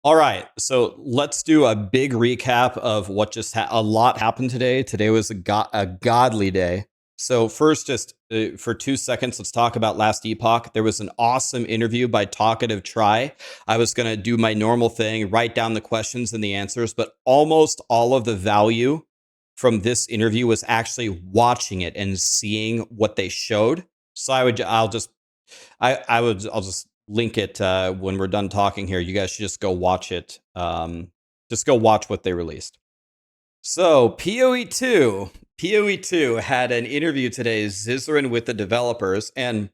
All right, so let's do a big recap of what just a lot happened today. Today was a godly day. So first, just for 2 seconds, let's talk about Last Epoch. There was an awesome interview by Talkative Try. I was going to do my normal thing, write down the questions and the answers, but almost all of the value from this interview was actually watching it and seeing what they showed. So I'll just link it when we're done talking here. You guys should just go watch it. Just go watch what they released. So POE2 had an interview today, Zizarin, with the developers, and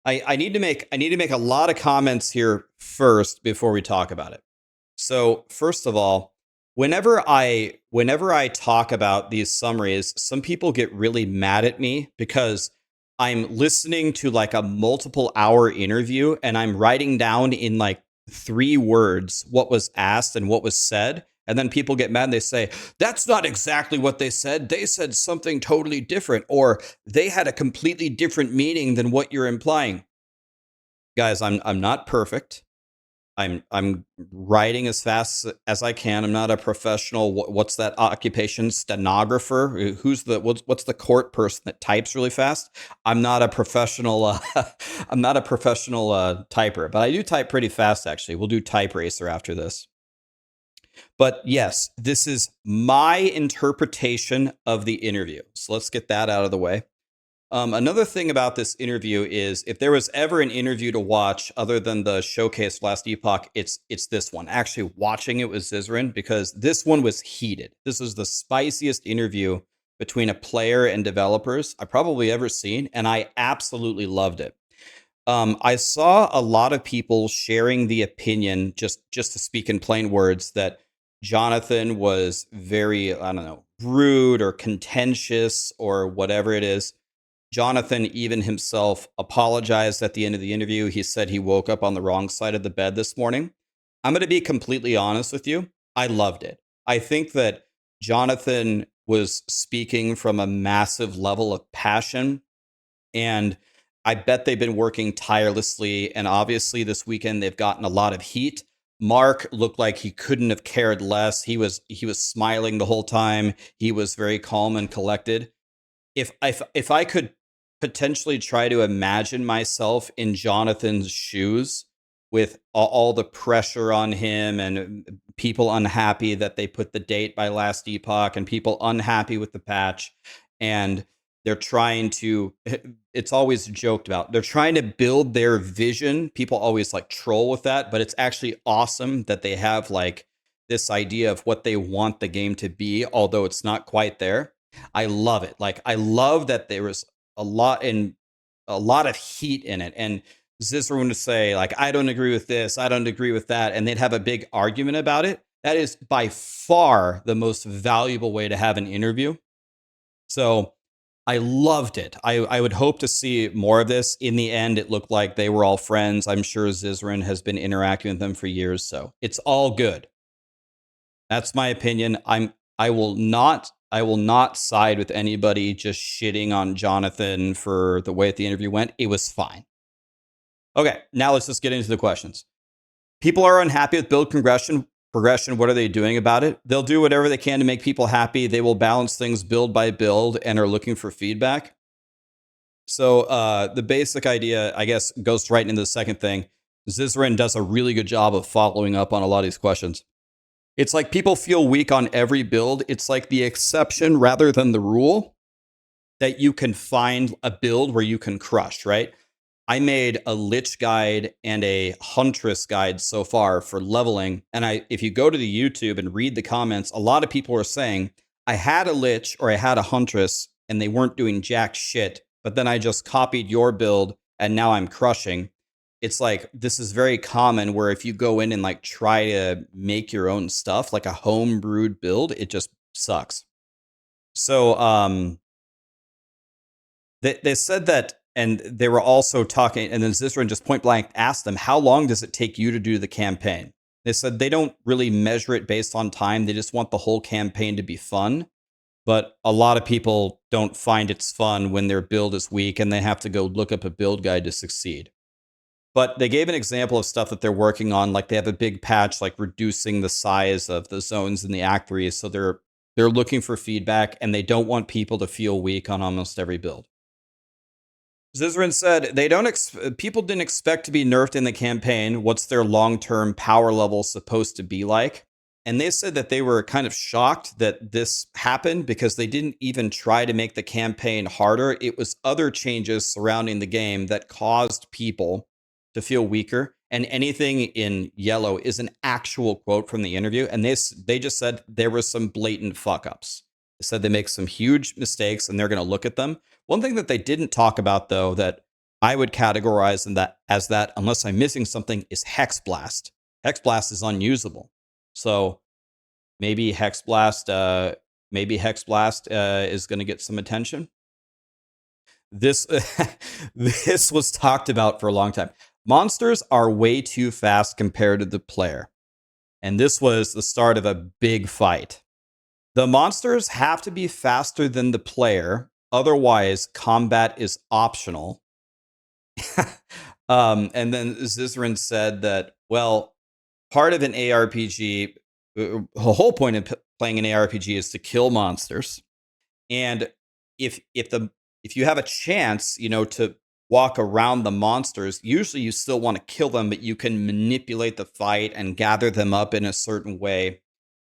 I need to make a lot of comments here first before we talk about it. So first of all, whenever I talk about these summaries, some people get really mad at me because I'm listening to like a multiple hour interview and I'm writing down in like 3 words what was asked and what was said. And then people get mad and they say, that's not exactly what they said. They said something totally different, or they had a completely different meaning than what you're implying. Guys, I'm not perfect. I'm writing as fast as I can. I'm not a professional. What's that occupation? Stenographer? What's the court person that types really fast? I'm not a professional. I'm not a professional typer, but I do type pretty fast. Actually, we'll do Type Racer after this. But yes, this is my interpretation of the interview. So let's get that out of the way. Another thing about this interview is if there was ever an interview to watch other than the showcase Last Epoch, it's this one. Actually watching it with Zizarin, because this one was heated. This was the spiciest interview between a player and developers I probably ever seen, and I absolutely loved it. I saw a lot of people sharing the opinion, just to speak in plain words, that Jonathan was very, I don't know, rude or contentious or whatever it is. Jonathan even himself apologized at the end of the interview. He said he woke up on the wrong side of the bed this morning. I'm going to be completely honest with you. I loved it. I think that Jonathan was speaking from a massive level of passion, and I bet they've been working tirelessly. And obviously this weekend they've gotten a lot of heat. Mark looked like he couldn't have cared less. He was smiling the whole time. He was very calm and collected. If I could potentially try to imagine myself in Jonathan's shoes with all the pressure on him and people unhappy that they put the date by Last Epoch and people unhappy with the patch, and they're trying to, it's always joked about, they're trying to build their vision. People always like troll with that, but it's actually awesome that they have like this idea of what they want the game to be, although it's not quite there. I love it. Like, I love that there was a lot of heat in it. And Zizarin would say, like, I don't agree with this, I don't agree with that, and they'd have a big argument about it. That is by far the most valuable way to have an interview. So I loved it. I would hope to see more of this. In the end, it looked like they were all friends. I'm sure Zizarin has been interacting with them for years, so it's all good. That's my opinion. I will not side with anybody just shitting on Jonathan for the way the interview went. It was fine. Okay, now let's just get into the questions. People are unhappy with build progression. What are they doing about it? They'll do whatever they can to make people happy. They will balance things build by build and are looking for feedback. So the basic idea, I guess, goes right into the second thing. Zizarin does a really good job of following up on a lot of these questions. It's like people feel weak on every build. It's like the exception rather than the rule that you can find a build where you can crush, right? I made a Lich guide and a Huntress guide so far for leveling. And if you go to the YouTube and read the comments, a lot of people are saying, I had a Lich or I had a Huntress and they weren't doing jack shit, but then I just copied your build and now I'm crushing. It's like, this is very common where if you go in and like try to make your own stuff, like a home brewed build, it just sucks. So they said that, and they were also talking, and then Zizarin just point blank asked them, how long does it take you to do the campaign? They said they don't really measure it based on time. They just want the whole campaign to be fun. But a lot of people don't find it's fun when their build is weak and they have to go look up a build guide to succeed. But they gave an example of stuff that they're working on, like they have a big patch, like reducing the size of the zones in the Act 3. So they're looking for feedback, and they don't want people to feel weak on almost every build. Zizrin said people didn't expect to be nerfed in the campaign. What's their long-term power level supposed to be like? And they said that they were kind of shocked that this happened because they didn't even try to make the campaign harder. It was other changes surrounding the game that caused people to feel weaker. And anything in yellow is an actual quote from the interview. And they just said there was some blatant fuck ups. They said they make some huge mistakes and they're going to look at them. One thing that they didn't talk about, though, that I would categorize as that, unless I'm missing something, is Hex Blast. Hex Blast is unusable. So maybe Hex Blast is going to get some attention. This this was talked about for a long time. Monsters are way too fast compared to the player. And this was the start of a big fight. The monsters have to be faster than the player. Otherwise, combat is optional. And then Zizrin said that, well, part of an ARPG, the whole point of playing an ARPG is to kill monsters. And if you have a chance, to walk around the monsters, usually you still want to kill them, but you can manipulate the fight and gather them up in a certain way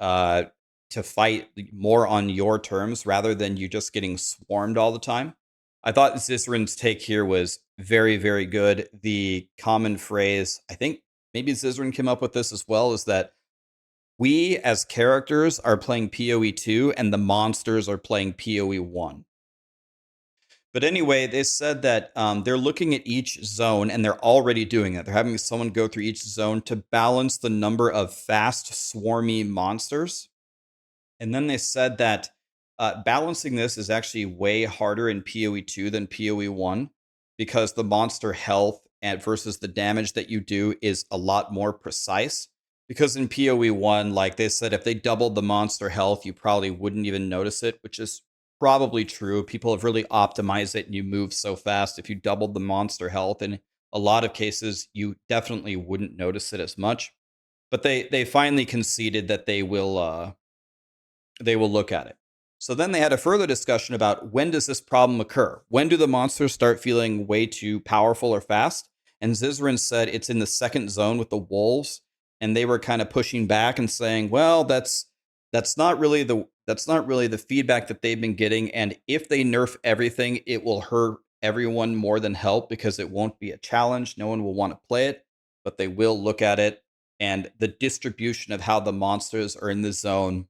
to fight more on your terms rather than you just getting swarmed all the time. I thought Zizrin's take here was very, very good. The common phrase, I think maybe Zizrin came up with this as well, is that we as characters are playing POE2 and the monsters are playing POE1. But anyway, they said that they're looking at each zone and they're already doing it. They're having someone go through each zone to balance the number of fast, swarmy monsters. And then they said that balancing this is actually way harder in POE2 than POE1 because the monster health versus the damage that you do is a lot more precise. Because in POE1, like they said, if they doubled the monster health, you probably wouldn't even notice it, which is probably true. People have really optimized it and you move so fast. If you doubled the monster health, in a lot of cases, you definitely wouldn't notice it as much. But they finally conceded that they will look at it. So then they had a further discussion about when does this problem occur? When do the monsters start feeling way too powerful or fast? And Zizrin said it's in the second zone with the wolves, and they were kind of pushing back and saying, well, that's not really the feedback that they've been getting, and if they nerf everything, it will hurt everyone more than help because it won't be a challenge. No one will want to play it, but they will look at it, and the distribution of how the monsters are in the zone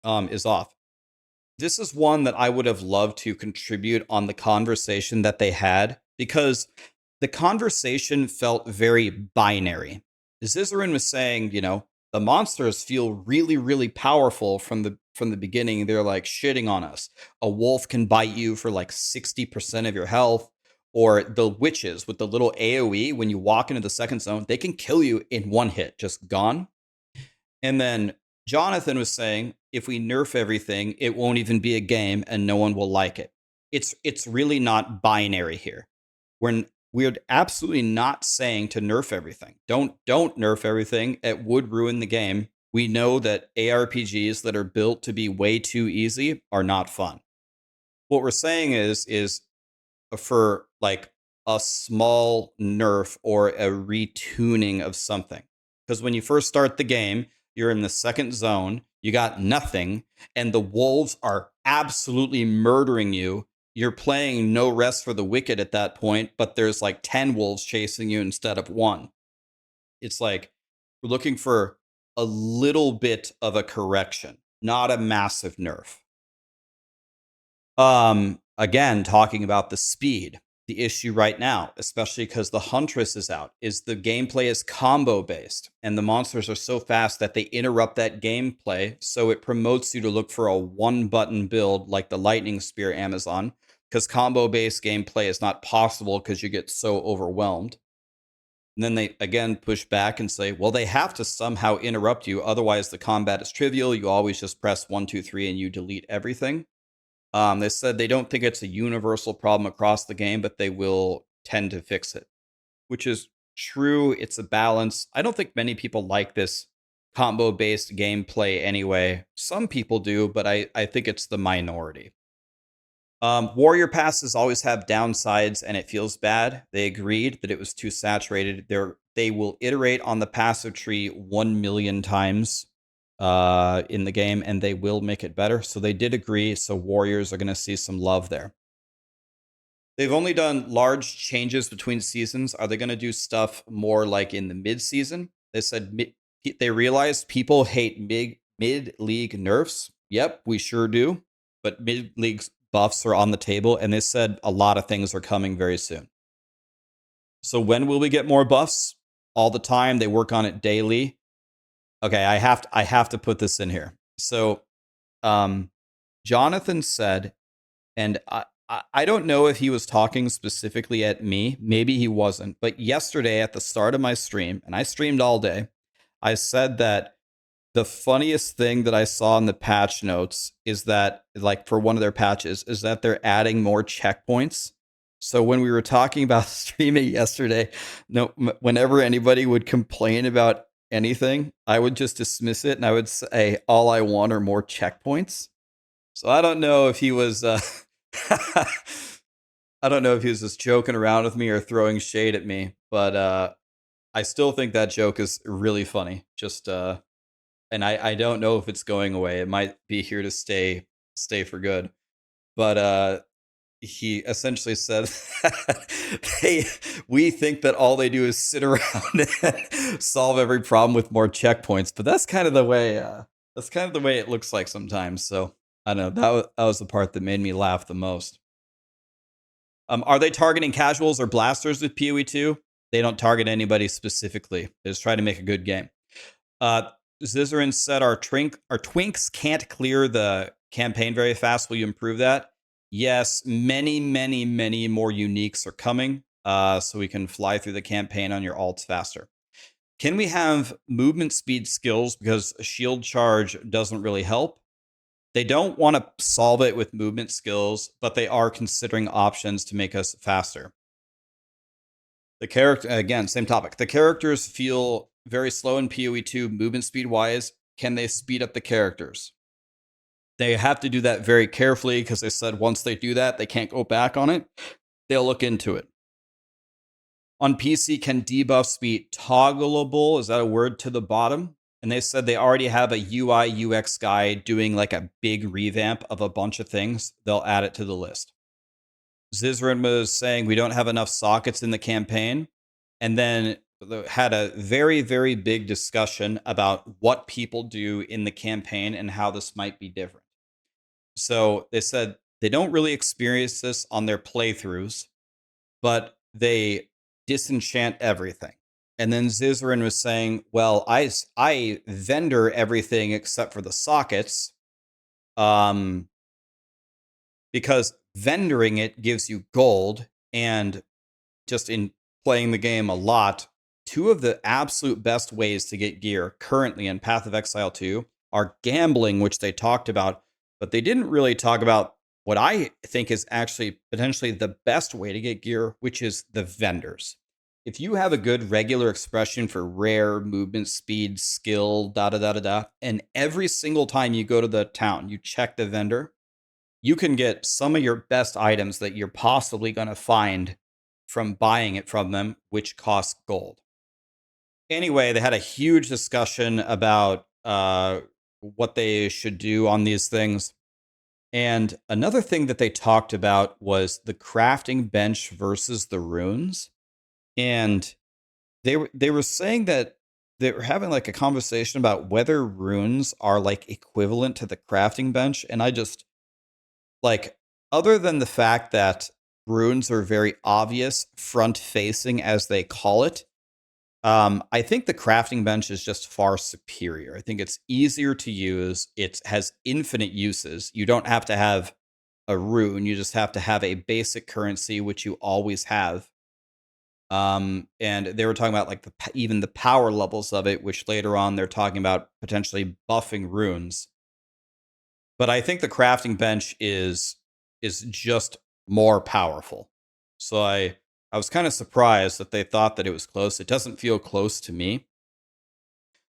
is off. This is one that I would have loved to contribute on the conversation that they had because the conversation felt very binary. Zizrin was saying, the monsters feel really, really powerful from the beginning. They're like shitting on us. A wolf can bite you for like 60% of your health, or the witches with the little AoE when you walk into the second zone, they can kill you in one hit, just gone. And then Jonathan was saying, if we nerf everything, it won't even be a game and no one will like it. It's really not binary here. We're absolutely not saying to nerf everything. Don't nerf everything. It would ruin the game. We know that ARPGs that are built to be way too easy are not fun. What we're saying is for like a small nerf or a retuning of something. Because when you first start the game, you're in the second zone, you got nothing, and the wolves are absolutely murdering you. You're playing no rest for the wicked at that point, but there's like 10 wolves chasing you instead of one. It's like we're looking for a little bit of a correction, not a massive nerf. Again, talking about the speed. The issue right now, especially because the Huntress is out, is the gameplay is combo based and the monsters are so fast that they interrupt that gameplay. So it promotes you to look for a one button build like the Lightning Spear Amazon, because combo based gameplay is not possible because you get so overwhelmed. And then they again push back and say, well, they have to somehow interrupt you. Otherwise, the combat is trivial. You always just press 1, 2, 3 and you delete everything. They said they don't think it's a universal problem across the game, but they will tend to fix it, which is True, it's a balance. I don't think many people like this combo-based gameplay anyway. Some people do, but I think it's the minority. Warrior passes always have downsides, and it feels bad. They agreed that it was too saturated. They will iterate on the passive tree 1 million times in the game, and they will make it better. So they did agree. So Warriors are going to see some love there. They've only done large changes between seasons. Are they going to do stuff more like in the mid-season? They said they realized people hate mid-league nerfs. Yep, we sure do. But mid-league buffs are on the table, and they said a lot of things are coming very soon. So when will we get more buffs? All the time. They work on it daily. Okay, I have to put this in here. So Jonathan said, and I don't know if he was talking specifically at me. Maybe he wasn't. But yesterday at the start of my stream, and I streamed all day, I said that the funniest thing that I saw in the patch notes is that, like, for one of their patches, is that they're adding more checkpoints. So when we were talking about streaming yesterday, whenever anybody would complain about anything, I would just dismiss it and I would say, all I want are more checkpoints. So I don't know if he was... I don't know if he was just joking around with me or throwing shade at me, but I still think that joke is really funny. And I don't know if it's going away. It might be here to stay for good. But he essentially said, we think that all they do is sit around and solve every problem with more checkpoints. But that's kind of the way it looks like sometimes. So I don't know. That was the part that made me laugh the most. Are they targeting casuals or blasters with POE2? They don't target anybody specifically. They just try to make a good game. Zizarin said our twinks can't clear the campaign very fast. Will you improve that? Yes, many more uniques are coming, so we can fly through the campaign on your alts faster. Can we have movement speed skills because a shield charge doesn't really help? They don't want to solve it with movement skills, but they are considering options to make us faster. The character, again, same topic. The characters feel very slow in POE2 movement speed wise. Can they speed up the characters? They have to do that very carefully because they said once they do that, they can't go back on it. They'll look into it. On PC, can debuffs be toggleable? Is that a word to the bottom? And they said they already have a UI UX guy doing like a big revamp of a bunch of things. They'll add it to the list. Zizarin was saying we don't have enough sockets in the campaign. And then had a very, very big discussion about what people do in the campaign and how this might be different. So they said they don't really experience this on their playthroughs, but they disenchant everything. And then Zizarin was saying, well, I vendor everything except for the sockets, because vendoring it gives you gold, and just in playing the game a lot, two of the absolute best ways to get gear currently in Path of Exile 2 are gambling, which they talked about, but they didn't really talk about what I think is actually potentially the best way to get gear, which is the vendors. If you have a good regular expression for rare, movement, speed, skill, and every single time you go to the town, you check the vendor, you can get some of your best items that you're possibly going to find from buying it from them, which costs gold. Anyway, they had a huge discussion about what they should do on these things. And another thing that they talked about was the crafting bench versus the runes. And they were saying that they were having like a conversation about whether runes are like equivalent to the crafting bench. And I just, like, other than the fact that runes are very obvious front facing, as they call it, I think the crafting bench is just far superior. I think it's easier to use. It has infinite uses. You don't have to have a rune. You just have to have a basic currency, which you always have. And they were talking about like even the power levels of it, which later on they're talking about potentially buffing runes. But I think the crafting bench is just more powerful. So I was kind of surprised that they thought that it was close. It doesn't feel close to me.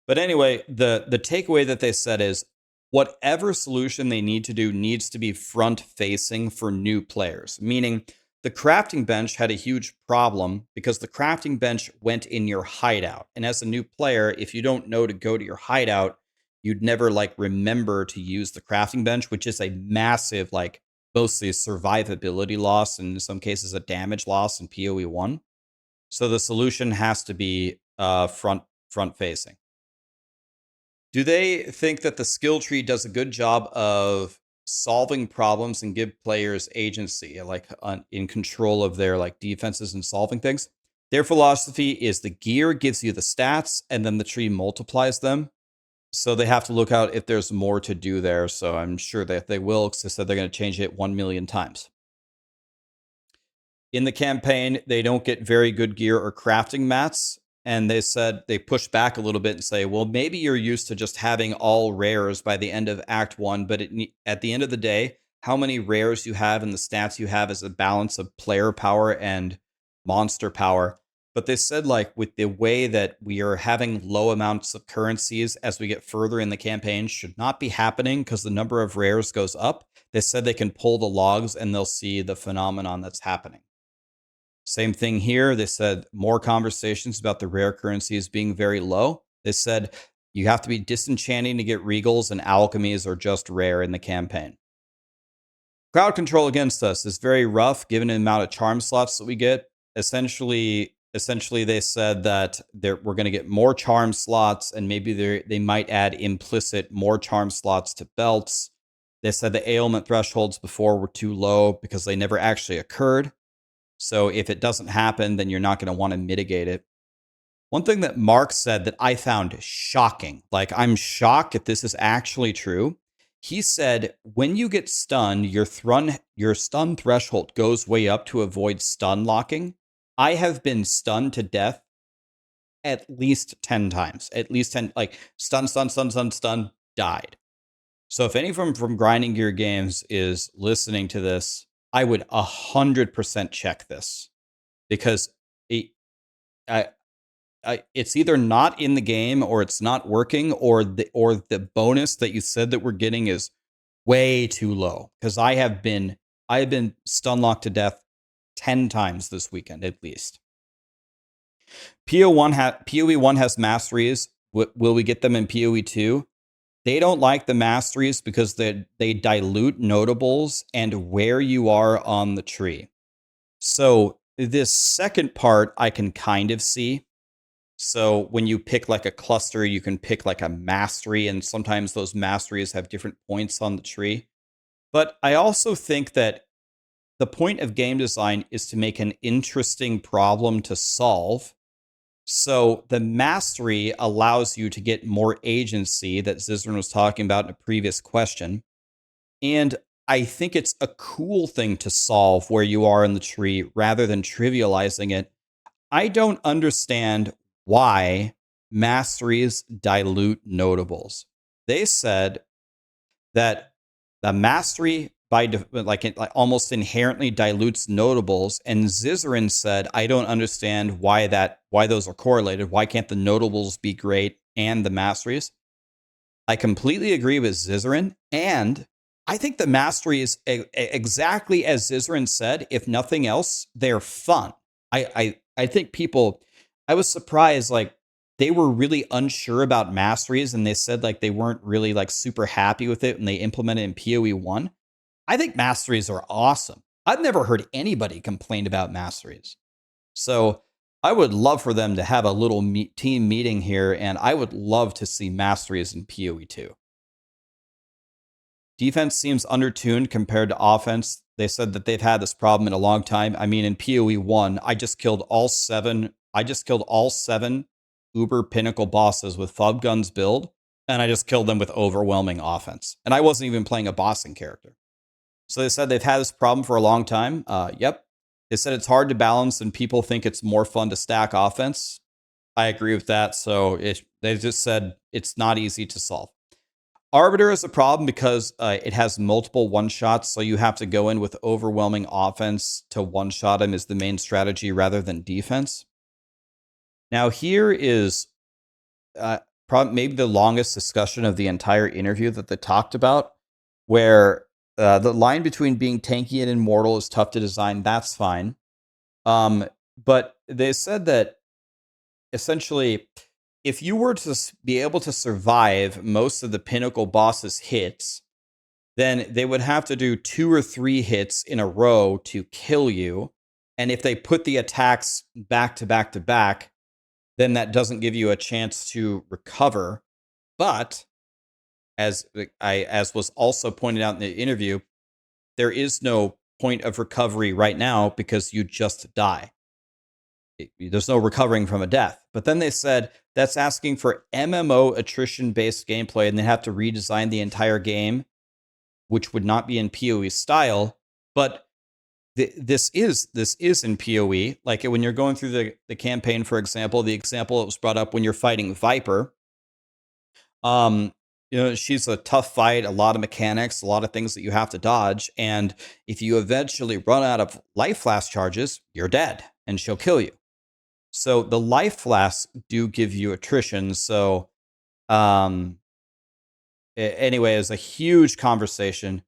But anyway, the takeaway that they said is whatever solution they need to do needs to be front facing for new players, meaning the crafting bench had a huge problem because the crafting bench went in your hideout. And as a new player, if you don't know to go to your hideout, you'd never like remember to use the crafting bench, which is a massive, like mostly survivability loss, and in some cases a damage loss in POE1. So the solution has to be front facing. Do they think that the skill tree does a good job of solving problems and give players agency, like in control of their like defenses and solving things? Their philosophy is the gear gives you the stats and then the tree multiplies them. So they have to look out if there's more to do there. So I'm sure that they will, because they said they're going to change it 1 million times. In the campaign, they don't get very good gear or crafting mats. And they said they push back a little bit and say, well, maybe you're used to just having all rares by the end of Act 1. But at the end of the day, how many rares you have and the stats you have is a balance of player power and monster power. But they said, like, with the way that we are having low amounts of currencies as we get further in the campaign should not be happening because the number of rares goes up. They said they can pull the logs and they'll see the phenomenon that's happening. Same thing here. They said more conversations about the rare currencies being very low. They said you have to be disenchanting to get regals, and alchemies are just rare in the campaign. Crowd control against us is very rough given the amount of charm slots that we get. Essentially they said that we're going to get more charm slots, and maybe they might add implicit more charm slots to belts. They said the ailment thresholds before were too low because they never actually occurred. So if it doesn't happen, then you're not going to want to mitigate it. One thing that Mark said that I found shocking, like I'm shocked if this is actually true. He said, when you get stunned, your stun threshold goes way up to avoid stun locking. I have been stunned to death at least 10 times. At least 10, like stun, died. So if anyone from Grinding Gear Games is listening to this, I would 100% check this, because it's either not in the game or it's not working, or the bonus that you said that we're getting is way too low. Because I have been stun locked to death 10 times this weekend at least. POE1 has masteries. Will we get them in POE2? They don't like the masteries because they dilute notables and where you are on the tree. So this second part I can kind of see. So when you pick like a cluster, you can pick like a mastery, and sometimes those masteries have different points on the tree. But I also think that the point of game design is to make an interesting problem to solve. So the mastery allows you to get more agency that Zizran was talking about in a previous question. And I think it's a cool thing to solve where you are in the tree rather than trivializing it. I don't understand why masteries dilute notables. They said that the mastery like almost inherently dilutes notables, and Zizran said, I don't understand why those are correlated. Why can't the notables be great and the masteries? I completely agree with Zizran, and I think the masteries, exactly as Zizran said, if nothing else, they're fun. I think people, I was surprised, like they were really unsure about masteries, and they said like they weren't really like super happy with it when they implemented in POE1. I think masteries are awesome. I've never heard anybody complain about masteries. So I would love for them to have a little team meeting here, and I would love to see masteries in POE2. Defense seems undertuned compared to offense. They said that they've had this problem in a long time. I mean, in POE1, I just killed all seven Uber Pinnacle bosses with Fub Guns build, and I just killed them with overwhelming offense. And I wasn't even playing a bossing character. So they said they've had this problem for a long time. Yep. They said it's hard to balance and people think it's more fun to stack offense. I agree with that. So they just said it's not easy to solve. Arbiter is a problem because it has multiple one-shots, so you have to go in with overwhelming offense to one-shot him is the main strategy rather than defense. Now here is maybe the longest discussion of the entire interview that they talked about, where the line between being tanky and immortal is tough to design. That's fine. But they said that essentially, if you were to be able to survive most of the pinnacle boss's hits, then they would have to do 2 or 3 hits in a row to kill you. And if they put the attacks back to back to back, then that doesn't give you a chance to recover. But as was also pointed out in the interview, there is no point of recovery right now because you just die. There's no recovering from a death. But then they said that's asking for MMO attrition-based gameplay, and they have to redesign the entire game, which would not be in PoE style. But this is in PoE. Like when you're going through the campaign, for example, the example that was brought up when you're fighting Viper. She's a tough fight, a lot of mechanics, a lot of things that you have to dodge. And if you eventually run out of life flask charges, you're dead and she'll kill you. So the life flasks do give you attrition. So anyway, it was a huge conversation.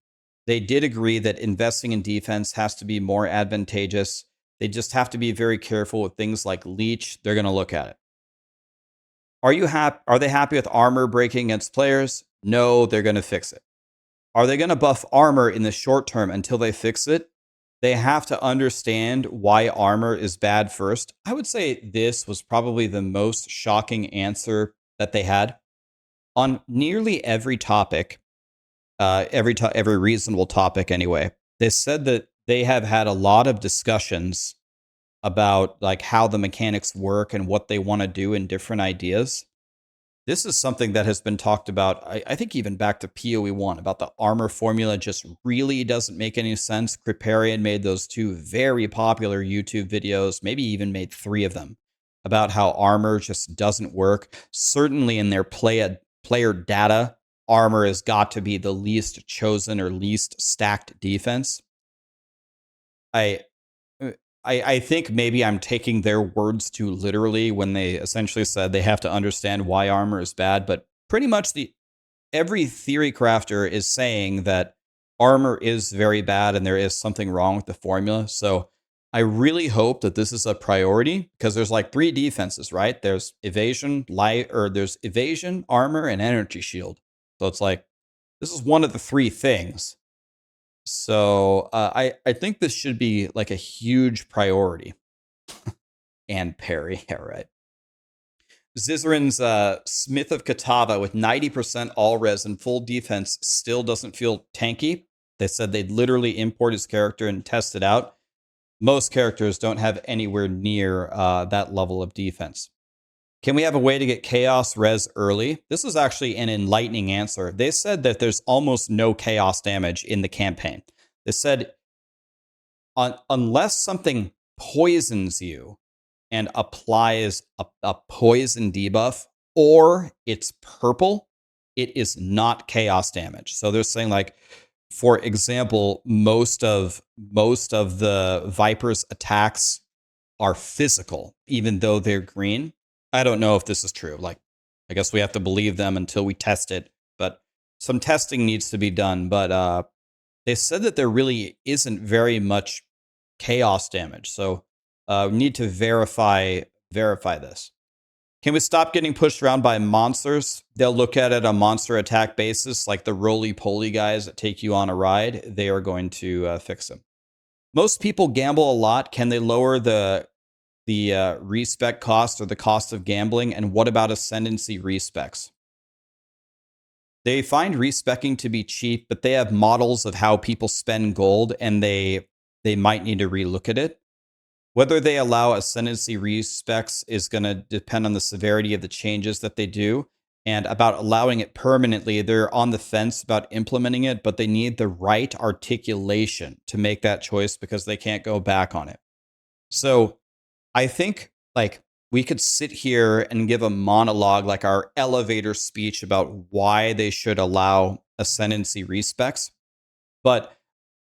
They did agree that investing in defense has to be more advantageous. They just have to be very careful with things like leech. They're going to look at it. Are they happy with armor breaking against players? No, they're going to fix it. Are they going to buff armor in the short term until they fix it? They have to understand why armor is bad first. I would say this was probably the most shocking answer that they had. On nearly every topic, every reasonable topic anyway, they said that they have had a lot of discussions about like how the mechanics work and what they want to do and different ideas. This is something that has been talked about, I think even back to POE1, about the armor formula just really doesn't make any sense. Kriparian made those 2 very popular YouTube videos, maybe even made 3 of them, about how armor just doesn't work. Certainly in their player data, armor has got to be the least chosen or least stacked defense. I think maybe I'm taking their words too literally when they essentially said they have to understand why armor is bad, but pretty much every theory crafter is saying that armor is very bad and there is something wrong with the formula. So I really hope that this is a priority because there's like 3 defenses, right? There's evasion, there's evasion, armor, and energy shield. So it's like this is one of the 3 things. So I think this should be like a huge priority. And parry, all right. Zizarin's Smith of Katava with 90% all res and full defense still doesn't feel tanky. They said they'd literally import his character and test it out. Most characters don't have anywhere near that level of defense. Can we have a way to get chaos res early? This is actually an enlightening answer. They said that there's almost no chaos damage in the campaign. They said unless something poisons you and applies a poison debuff or it's purple, it is not chaos damage. So they're saying like, for example, most of the Viper's attacks are physical, even though they're green. I don't know if this is true. Like, I guess we have to believe them until we test it. But some testing needs to be done. But they said that there really isn't very much chaos damage. So we need to verify this. Can we stop getting pushed around by monsters? They'll look at it on monster attack basis, like the roly-poly guys that take you on a ride. They are going to fix them. Most people gamble a lot. Can they lower the respec cost or the cost of gambling? And what about ascendancy respecs? They find respecking to be cheap, but they have models of how people spend gold, and they might need to relook at it. Whether they allow ascendancy respecs is going to depend on the severity of the changes that they do. And about allowing it permanently, they're on the fence about implementing it, but they need the right articulation to make that choice because they can't go back on it. So I think like we could sit here and give a monologue, like our elevator speech about why they should allow ascendancy respecs. But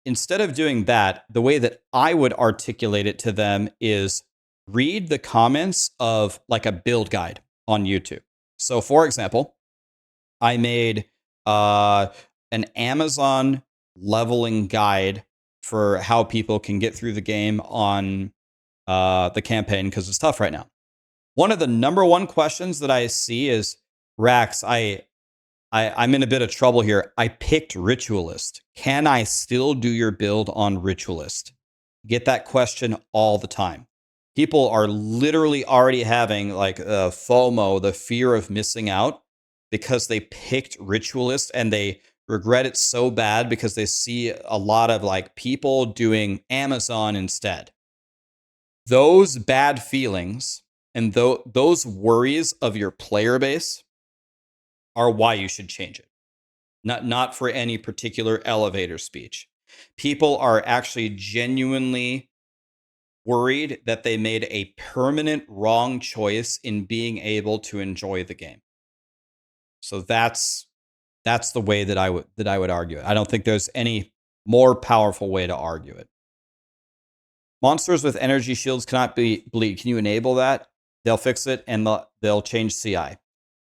instead of doing that, the way that I would articulate it to them is read the comments of like a build guide on YouTube. So, for example, I made an Amazon leveling guide for how people can get through the game on the campaign because it's tough right now. One of the number one questions that I see is, Rax, I'm in a bit of trouble here. I picked Ritualist. Can I still do your build on Ritualist? Get that question all the time. People are literally already having like FOMO, the fear of missing out, because they picked Ritualist and they regret it so bad because they see a lot of like people doing Amazon instead. Those bad feelings and those worries of your player base are why you should change it. Not for any particular elevator speech. People are actually genuinely worried that they made a permanent wrong choice in being able to enjoy the game. So that's the way that I would argue it. I don't think there's any more powerful way to argue it. Monsters with energy shields cannot bleed. Can you enable that? They'll fix it and they'll change CI.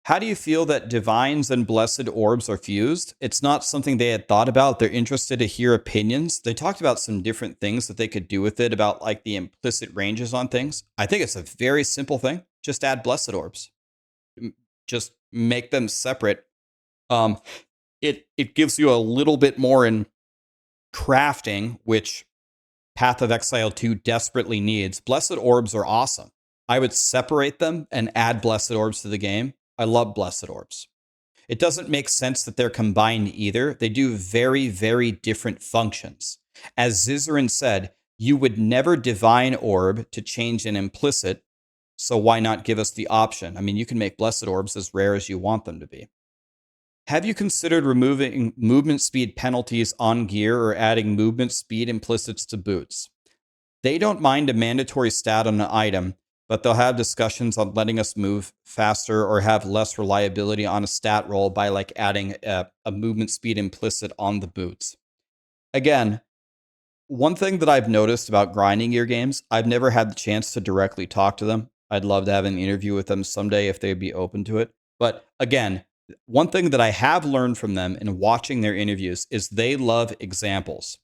How do you feel that divines and blessed orbs are fused? It's not something they had thought about. They're interested to hear opinions. They talked about some different things that they could do with it, about like the implicit ranges on things. I think it's a very simple thing. Just add blessed orbs. Just make them separate. It gives you a little bit more in crafting, which Path of Exile 2 desperately needs. Blessed orbs are awesome. I would separate them and add blessed orbs to the game. I love blessed orbs. It doesn't make sense that they're combined either. They do very, very different functions. As Zizarin said, you would never divine orb to change an implicit, so why not give us the option? I mean, you can make blessed orbs as rare as you want them to be. Have you considered removing movement speed penalties on gear or adding movement speed implicits to boots? They don't mind a mandatory stat on an item, but they'll have discussions on letting us move faster or have less reliability on a stat roll by like adding a movement speed implicit on the boots. Again, one thing that I've noticed about grinding gear games, I've never had the chance to directly talk to them. I'd love to have an interview with them someday if they'd be open to it. But again, one thing that I have learned from them in watching their interviews is they love examples.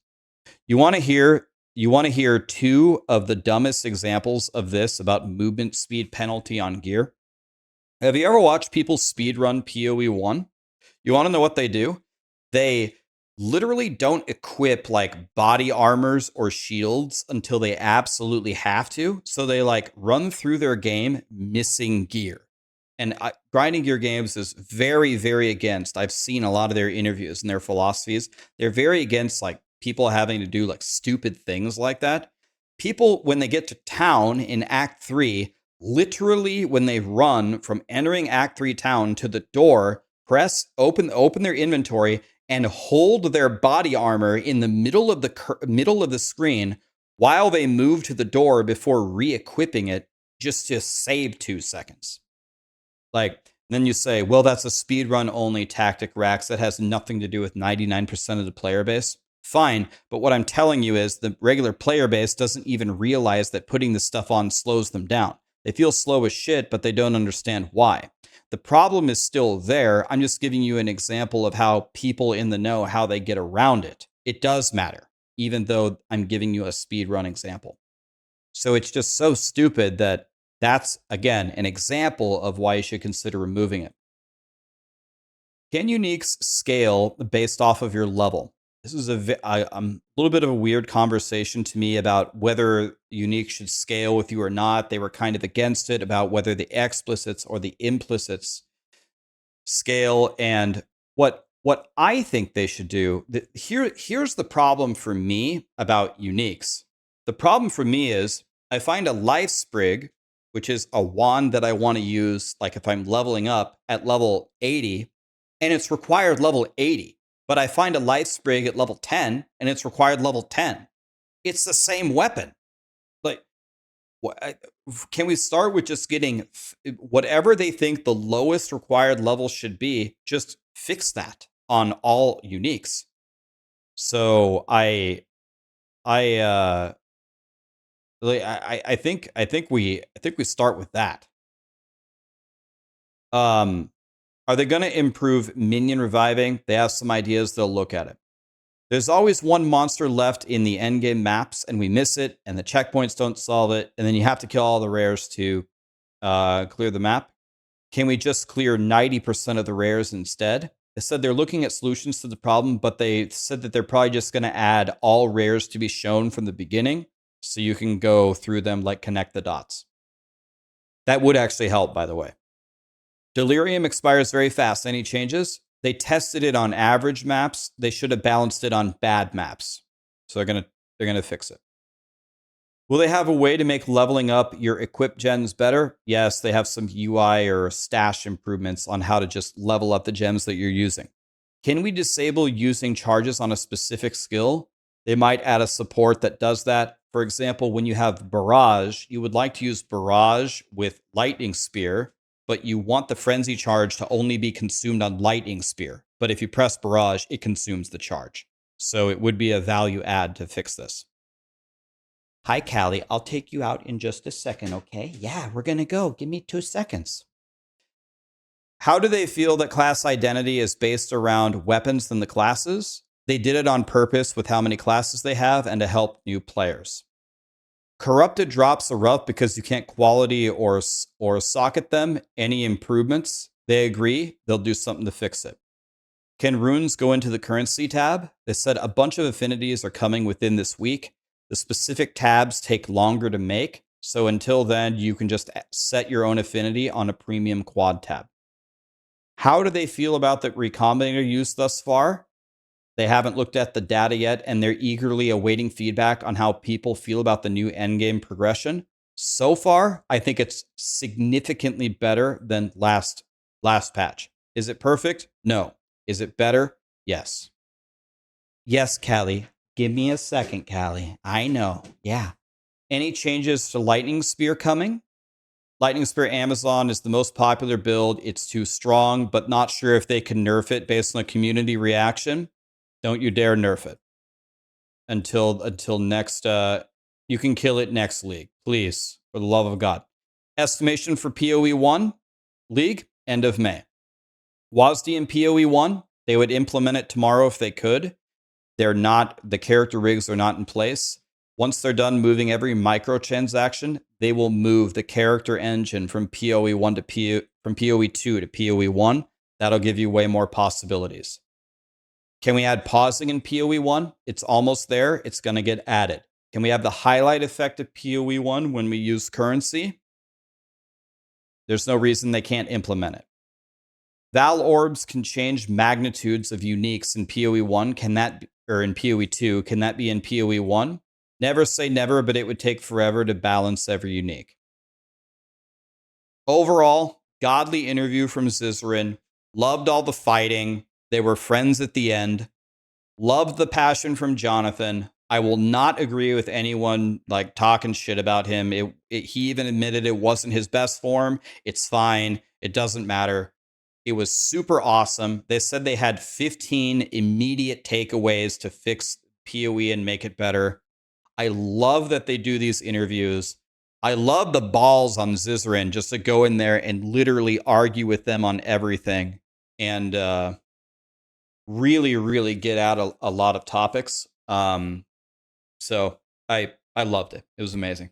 You want to hear two of the dumbest examples of this about movement speed penalty on gear? Have you ever watched people speedrun POE1? You want to know what they do? They literally don't equip like body armors or shields until they absolutely have to. So they like run through their game missing gear. And grinding gear games is very, very against. I've seen a lot of their interviews and their philosophies. They're very against like people having to do like stupid things like that. People, when they get to town in Act 3, literally when they run from entering Act 3 town to the door, open their inventory and hold their body armor in the middle of the screen while they move to the door before re-equipping it just to save 2 seconds. Like, then you say, well, that's a speedrun only tactic, Rax. That has nothing to do with 99% of the player base. Fine, but what I'm telling you is the regular player base doesn't even realize that putting this stuff on slows them down. They feel slow as shit, but they don't understand why. The problem is still there. I'm just giving you an example of how people in the know, how they get around it. It does matter, even though I'm giving you a speedrun example. So it's just so stupid that that's, again, an example of why you should consider removing it. Can uniques scale based off of your level? This is a little bit of a weird conversation to me about whether unique should scale with you or not. They were kind of against it about whether the explicits or the implicits scale. And what I think they should do, here's the problem for me about uniques. The problem for me is I find a life sprig, which is a wand that I want to use, like if I'm leveling up at level 80, and it's required level 80. But I find a life sprig at level 10, and it's required level 10. It's the same weapon. Like, can we start with just getting whatever they think the lowest required level should be, just fix that on all uniques. So I think we start with that. Are they going to improve minion reviving? They have some ideas. They'll look at it. There's always one monster left in the endgame maps, and we miss it, and the checkpoints don't solve it, and then you have to kill all the rares to clear the map. Can we just clear 90% of the rares instead? They said they're looking at solutions to the problem, but they said that they're probably just going to add all rares to be shown from the beginning, so you can go through them, like connect the dots. That would actually help, by the way. Delirium expires very fast. Any changes? They tested it on average maps. They should have balanced it on bad maps. So they're gonna fix it. Will they have a way to make leveling up your equip gens better? Yes, they have some UI or stash improvements on how to just level up the gems that you're using. Can we disable using charges on a specific skill? They might add a support that does that. For example, when you have Barrage, you would like to use Barrage with Lightning Spear, but you want the Frenzy charge to only be consumed on Lightning Spear. But if you press Barrage, it consumes the charge. So it would be a value add to fix this. Hi, Callie. I'll take you out in just a second, okay? Yeah, we're going to go. Give me 2 seconds. How do they feel that class identity is based around weapons than the classes? They did it on purpose with how many classes they have and to help new players. Corrupted drops are rough because you can't quality or socket them. Any improvements? They agree. They'll do something to fix it. Can runes go into the currency tab? They said a bunch of affinities are coming within this week. The specific tabs take longer to make. So until then, you can just set your own affinity on a premium quad tab. How do they feel about the recombinator use thus far? They haven't looked at the data yet, and they're eagerly awaiting feedback on how people feel about the new endgame progression. So far, I think it's significantly better than last patch. Is it perfect? No. Is it better? Yes. Yes, Callie. Give me a second, Callie. I know. Yeah. Any changes to Lightning Spear coming? Lightning Spear Amazon is the most popular build. It's too strong, but not sure if they can nerf it based on a community reaction. Don't you dare nerf it until next. You can kill it next league, please, for the love of God. Estimation for POE1 league, end of May. WASD and POE1, they would implement it tomorrow if they could. They're not, the character rigs are not in place. Once they're done moving every microtransaction, they will move the character engine from POE1 to from POE2 to POE1. That'll give you way more possibilities. Can we add pausing in POE1? It's almost there. It's going to get added. Can we have the highlight effect of POE1 when we use currency? There's no reason they can't implement it. Val orbs can change magnitudes of uniques in POE1. Can that, or in POE2, can that be in POE1? Never say never, but it would take forever to balance every unique. Overall, godly interview from Zizarin. Loved all the fighting. They were friends at the end. Loved the passion from Jonathan. I will not agree with anyone like talking shit about him. He even admitted it wasn't his best form. It's fine. It doesn't matter. It was super awesome. They said they had 15 immediate takeaways to fix PoE and make it better. I love that they do these interviews. I love the balls on Zizarin just to go in there and literally argue with them on everything. And really, really get out a lot of topics. So I loved it. It was amazing.